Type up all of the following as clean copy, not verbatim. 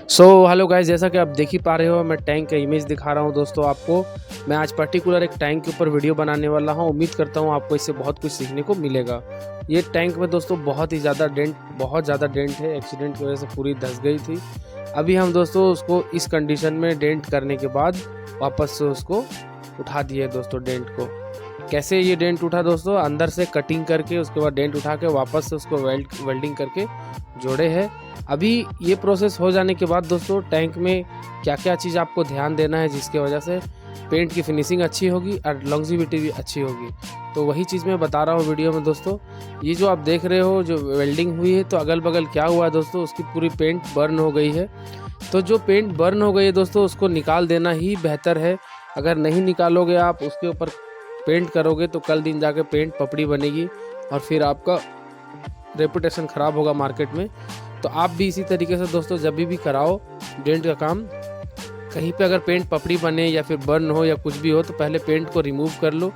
Hello guys, जैसा कि आप देख ही पा रहे हो मैं टैंक का इमेज दिखा रहा हूं दोस्तों आपको। मैं आज पर्टिकुलर एक टैंक के ऊपर वीडियो बनाने वाला हूं। उम्मीद करता हूं आपको इससे बहुत कुछ सीखने को मिलेगा। ये टैंक में दोस्तों बहुत ज़्यादा डेंट है। एक्सीडेंट की वजह से पूरी धंस गई थी। अभी हम दोस्तों उसको इस कंडीशन में डेंट करने के बाद वापस से उसको उठा दिए दोस्तों। डेंट को कैसे ये डेंट उठा दोस्तों, अंदर से कटिंग करके उसके बाद डेंट उठा के वापस से उसको वेल्डिंग करके जोड़े है। अभी ये प्रोसेस हो जाने के बाद दोस्तों टैंक में क्या क्या चीज़ आपको ध्यान देना है जिसके वजह से पेंट की फिनिशिंग अच्छी होगी और लॉन्जिविटी भी अच्छी होगी, तो वही चीज़ मैं बता रहा हूँ वीडियो में दोस्तों। ये जो आप देख रहे हो जो वेल्डिंग हुई है, तो अगल बगल क्या हुआ है दोस्तों, उसकी पूरी पेंट बर्न हो गई है। तो जो पेंट बर्न हो गई है दोस्तों, उसको निकाल देना ही बेहतर है। अगर नहीं निकालोगे आप, उसके ऊपर पेंट करोगे तो कल दिन जाके पेंट पपड़ी बनेगी और फिर आपका रेपुटेशन ख़राब होगा मार्केट में। तो आप भी इसी तरीके से दोस्तों जब भी कराओ डेंट का काम, कहीं पे अगर पेंट पपड़ी बने या फिर बर्न हो या कुछ भी हो, तो पहले पेंट को रिमूव कर लो।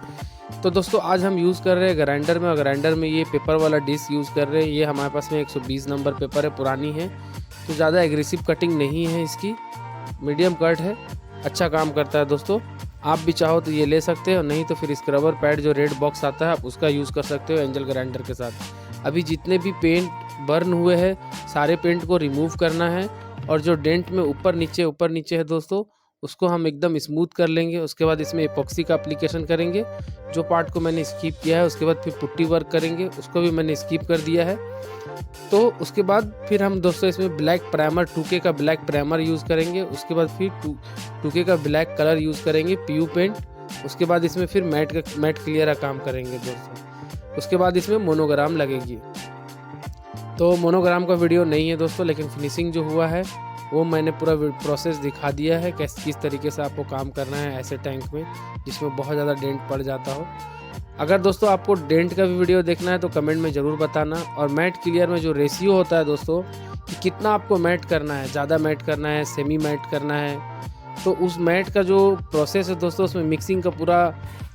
तो दोस्तों आज हम यूज़ कर रहे हैं ग्राइंडर में, और ग्राइंडर में ये पेपर वाला डिस्क यूज़ कर रहे हैं। ये हमारे पास में 120 नंबर पेपर है, पुरानी है, तो ज़्यादा एग्रेसिव कटिंग नहीं है इसकी, मीडियम कट है, अच्छा काम करता है दोस्तों। आप भी चाहो तो ये ले सकते हो, नहीं तो फिर स्क्रबर पैड जो रेड बॉक्स आता है आप उसका यूज़ कर सकते हो एंजल ग्राइंडर के साथ। अभी जितने भी पेंट बर्न हुए हैं सारे पेंट को रिमूव करना है, और जो डेंट में ऊपर नीचे है दोस्तों, उसको हम एकदम स्मूथ कर लेंगे। उसके बाद इसमें एपॉक्सी का एप्लीकेशन करेंगे, जो पार्ट को मैंने स्किप किया है। उसके बाद फिर पुट्टी वर्क करेंगे, उसको भी मैंने स्किप कर दिया है। तो उसके बाद फिर हम दोस्तों इसमें ब्लैक प्राइमर 2K का ब्लैक प्राइमर यूज़ करेंगे। उसके बाद फिर 2K का ब्लैक कलर यूज़ करेंगे, PU पेंट। उसके बाद इसमें फिर मैट क्लियर का काम करेंगे दोस्तों। उसके बाद इसमें मोनोग्राम लगेगी। तो मोनोग्राम का वीडियो नहीं है दोस्तों, लेकिन फिनिशिंग जो हुआ है वो मैंने पूरा प्रोसेस दिखा दिया है, किस तरीके से आपको काम करना है ऐसे टैंक में जिसमें बहुत ज़्यादा डेंट पड़ जाता हो। अगर दोस्तों आपको डेंट का भी वीडियो देखना है तो कमेंट में ज़रूर बताना। और मैट क्लियर में जो रेशियो होता है दोस्तों कि कितना आपको मैट करना है, ज़्यादा मैट करना है, सेमी मैट करना है, तो उस मैट का जो प्रोसेस है दोस्तों, उसमें मिक्सिंग का पूरा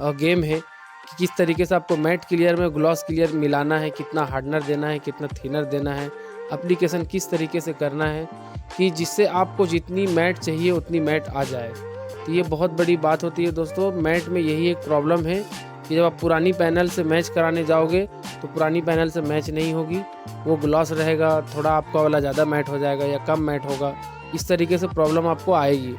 गेम है कि किस तरीके से आपको मैट क्लियर में ग्लॉस क्लियर मिलाना है, कितना हार्डनर देना है, कितना थिनर देना है, एप्लीकेशन किस तरीके से करना है कि जिससे आपको जितनी मैट चाहिए उतनी मैट आ जाए। तो ये बहुत बड़ी बात होती है दोस्तों। मैट में यही एक प्रॉब्लम है कि जब आप पुरानी पैनल से मैच कराने जाओगे तो पुरानी पैनल से मैच नहीं होगी, वो ग्लॉस रहेगा, थोड़ा आपका वाला ज़्यादा मैट हो जाएगा या कम मैट होगा, इस तरीके से प्रॉब्लम आपको आएगी।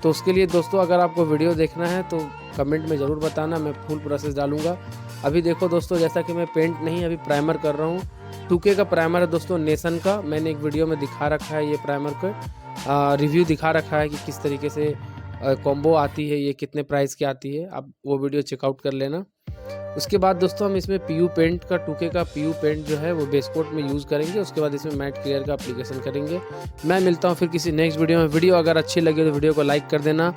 तो उसके लिए दोस्तों अगर आपको वीडियो देखना है तो कमेंट में ज़रूर बताना, मैं फुल प्रोसेस डालूंगा। अभी देखो दोस्तों, जैसा कि मैं पेंट नहीं अभी प्राइमर कर रहा हूँ। 2K का प्राइमर है दोस्तों, नेशन का। मैंने एक वीडियो में दिखा रखा है, ये प्राइमर का रिव्यू दिखा रखा है कि किस तरीके से कॉम्बो आती है, ये कितने प्राइस की आती है, आप वो वीडियो चेकआउट कर लेना। उसके बाद दोस्तों हम इसमें PU पेंट का 2K का PU पेंट जो है वो बेस कोट में यूज़ करेंगे। उसके बाद इसमें मैट क्लियर का एप्लीकेशन करेंगे। मैं मिलता हूँ फिर किसी नेक्स्ट वीडियो में। वीडियो अगर अच्छी लगे तो वीडियो को लाइक कर देना।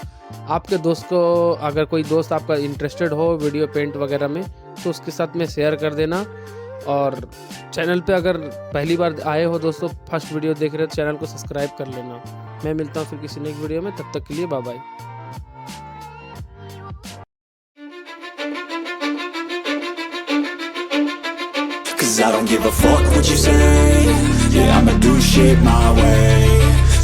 आपके दोस्त को, अगर कोई दोस्त आपका इंटरेस्टेड हो वीडियो पेंट वगैरह में, तो उसके साथ में शेयर कर देना। और चैनल पे अगर पहली बार आए हो दोस्तों, फर्स्ट वीडियो देख रहे हो, तो चैनल को सब्सक्राइब कर लेना। मैं मिलता हूँ फिर किसी नेक्स्ट वीडियो में, तब तक के लिए bye bye. Cause I don't give a fuck what you say. Yeah, I'ma do shit my way.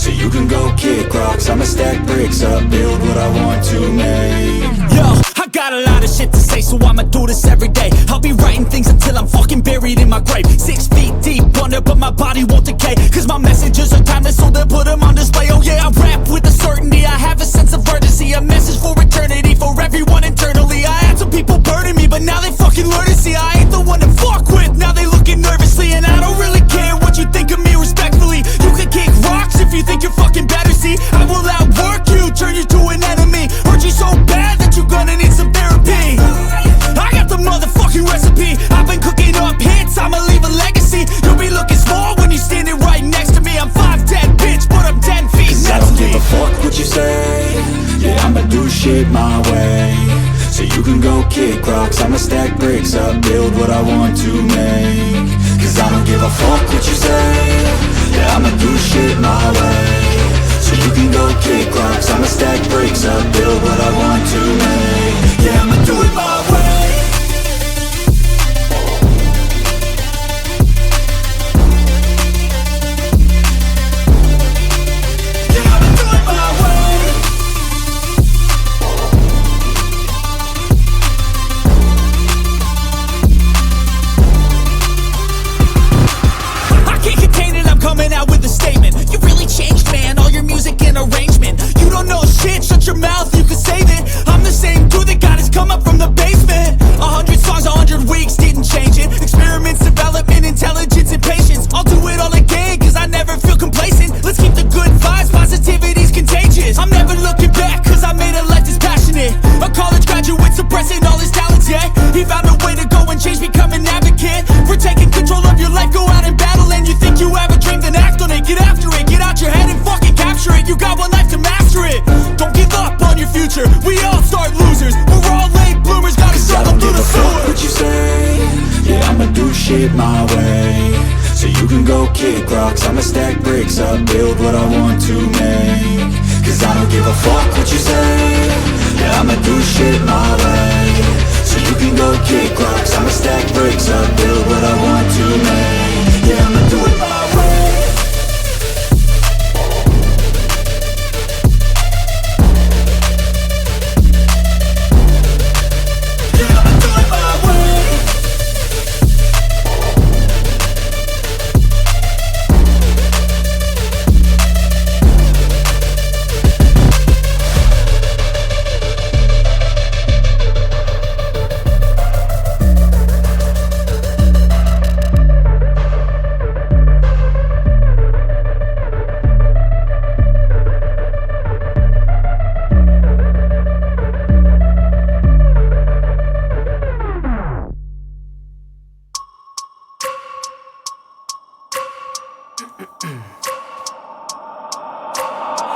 So you can go kick rocks, I'ma stack bricks up, build what I want to make. Yo, I got a lot of shit to say, so I'ma do this every day. I'll be writing things until I'm fucking buried in my grave. 6 feet deep under, but my body won't decay. Cause my messages are timeless, so they'll put them on display. Oh yeah, I rap with a certainty, I have a sense of urgency, a message for eternity, for everyone internally. I had some people burning me, but now they fucking learn to see I ain't the one to fuck with. Now they looking nervously, and I don't really care what you think of me, respectfully. You can kick rocks if you think you're fucking better, see I will outwork you, turn you to an enemy. Hurt you so bad that you're gonna need some therapy. I got the motherfucking recipe, I've been cooking up hits, I'ma leave a legacy. You'll be looking small when you're standing right next to me. I'm 5'10", bitch, but I'm 10 feet next to me. I don't give a fuck what you say. Yeah, I'ma do shit my way. So you can go kick rocks, I'ma stack bricks up, build what I want to make. Cause I don't give a fuck what you say. Yeah, I'ma do shit my way. So you can go kick rocks, I'ma stack bricks up, build what I want to make. Yeah, I'ma do it my way. shit my way. So you can go kick rocks, I'ma stack bricks up, build what I want to make. Cause I don't give a fuck what you say, yeah, I'ma do shit my way. So you can go kick rocks, I'ma stack bricks up, build what I want to make. Yeah, I'ma do it my way.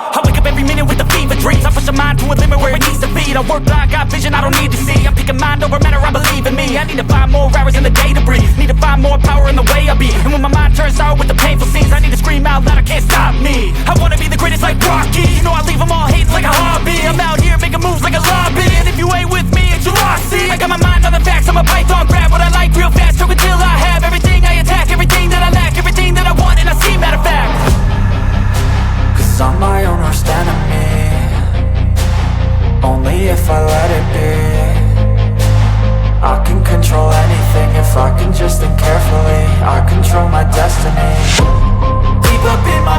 I wake up every minute with the fever dreams. I push my mind to a limit where it needs to be. I work blind, got vision I don't need to see. I'm picking mind over matter, I believe in me. I need to find more hours in the day to breathe. Need to find more power in the way I be. And when my mind turns sour with the painful scenes, I need to scream out loud, I can't stop me. I wanna be the greatest like Rocky. You know I leave them all hating like a hobby. I'm out here making moves like a lobby. And if you ain't with me, it's your loss. See, I got my mind on the facts, I'm a python. Grab what I like real fast, choke until I have everything I attack. Everything that I lack, everything that I want, and I see, matter of fact. Cause I'm my own worst enemy. Only if I let it be. I can control anything if I can just think carefully. I control my destiny. Deep up in my